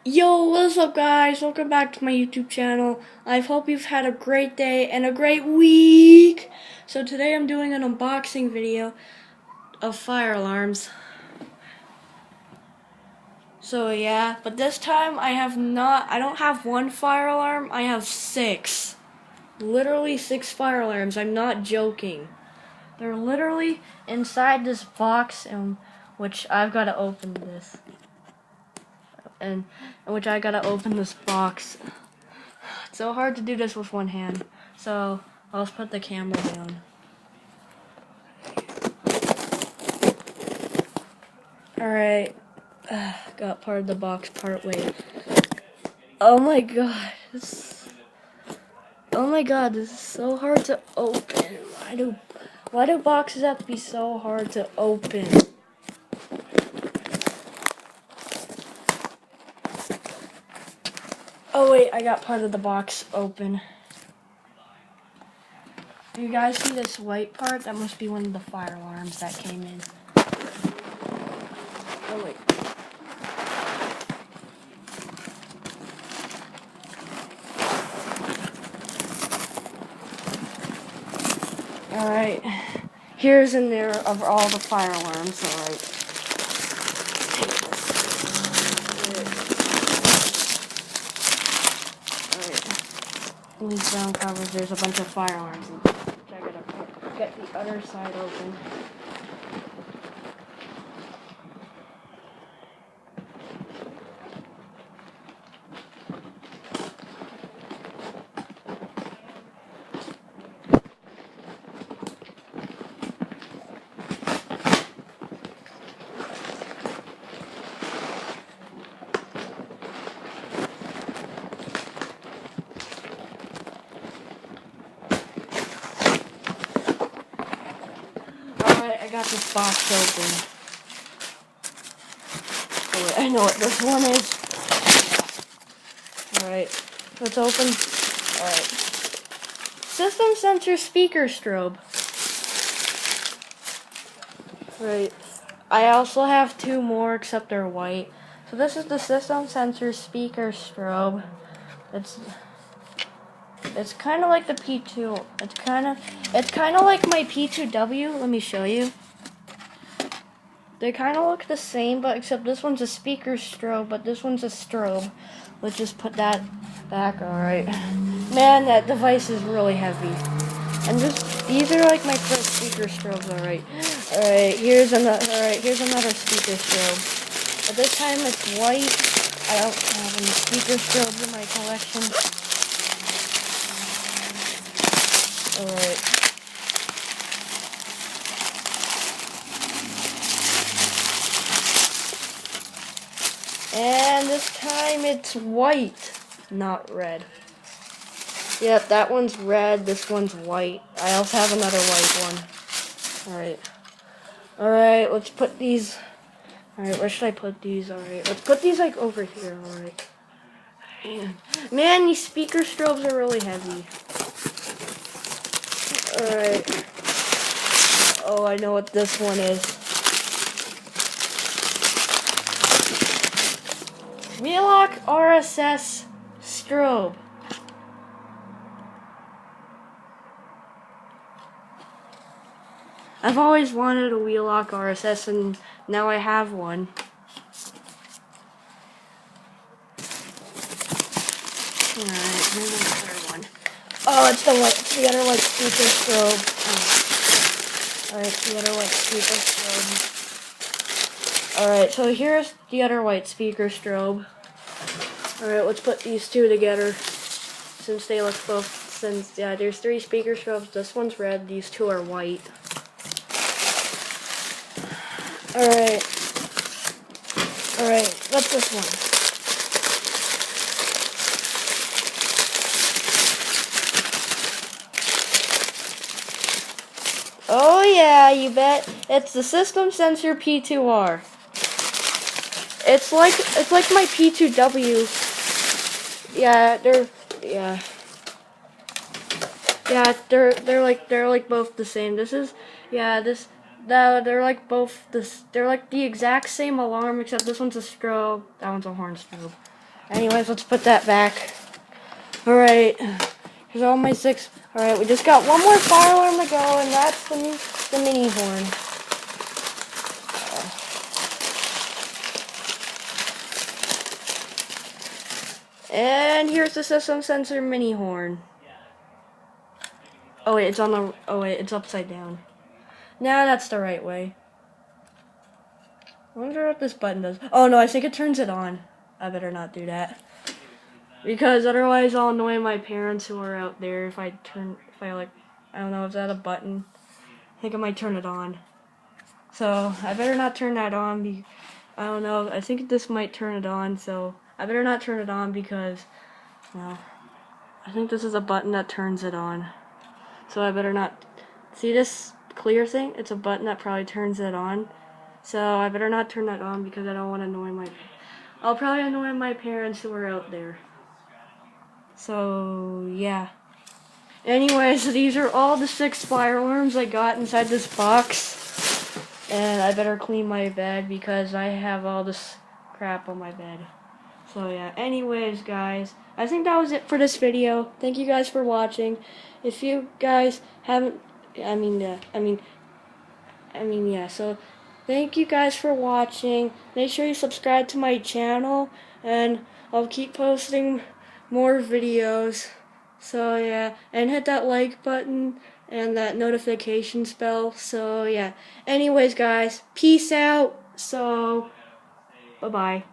Yo, what's up guys? Welcome back to my YouTube channel. I hope you've had a great day and a great week. So today I'm doing an unboxing video of fire alarms. So yeah, but this time I don't have one fire alarm, I have 6. Literally 6 fire alarms, I'm not joking. They're literally inside this box, which I've got to open this. And which I gotta open this box. It's so hard to do this with one hand. So I'll just put the camera down. Alright. Got part of the box part way. Oh my god. Oh my god, this is so hard to open. Why do boxes have to be so hard to open? Oh wait, I got part of the box open. Do you guys see this white part? That must be one of the fire alarms that came in. Oh wait. Alright. Here's in there of all the fire alarms, alright. In these brown covers, there's a bunch of fire alarms. I gotta get the other side open. I got this box open. Oh wait, I know what this one is. Alright, let's open. Alright. System sensor speaker strobe. Right. I also have 2 more, except they're white. So this is the system sensor speaker strobe. It's kind of like the P2. It's kind of like my P2W. Let me show you. They kind of look the same, but except this one's a speaker strobe, but this one's a strobe. Let's just put that back. All right. Man, that device is really heavy. And these are like my first speaker strobes. All right. All right. Here's another speaker strobe. But this time it's white. I don't have any speaker strobes in my collection. Alright. And this time it's white, not red. Yep, that one's red, this one's white. I also have another white one. Alright. Alright, let's put these. Alright, where should I put these? Alright, let's put these like over here, alright. Man, these speaker strobes are really heavy. Alright. Oh, I know what this one is. Wheelock RSS strobe. I've always wanted a Wheelock RSS, and now I have one. Alright, here's another one. Oh, it's the other white speaker strobe. Oh. Alright, the other white speaker strobe. Alright, so here's the other white speaker strobe. Alright, let's put these 2 together. Since they look there's 3 speaker strobes. This one's red, these 2 are white. Alright. Alright, what's this one? Oh yeah, you bet. It's the system sensor P2R. It's like my P2W. Yeah, they're like both the same. They're like both they're like the exact same alarm, except this one's a strobe, that one's a horn strobe. Anyways, let's put that back. Alright, here's all my 6. Alright, we just got one more fire alarm to go, and that's the mini horn. And here's the system sensor mini horn. Oh wait, it's upside down. Now that's the right way. I wonder what this button does. Oh no, I think it turns it on. I better not do that. Because otherwise I'll annoy my parents who are out there if I I don't know, is that a button? I think I might turn it on. So, I better not turn that on. I don't know, I think this might turn it on, so I better not turn it on because, well, I think this is a button that turns it on. So I better not. See this clear thing? It's a button that probably turns it on. So I better not turn that on because I don't want to annoy I'll probably annoy my parents who are out there. So, yeah. Anyways, these are all the 6 fire alarms I got inside this box. And I better clean my bed because I have all this crap on my bed. So, yeah. Anyways, guys, I think that was it for this video. Thank you guys for watching. If you guys haven't, so thank you guys for watching. Make sure you subscribe to my channel, and I'll keep posting more videos. So yeah, and hit that like button and that notifications bell. So yeah. Anyways, guys, peace out. So bye-bye.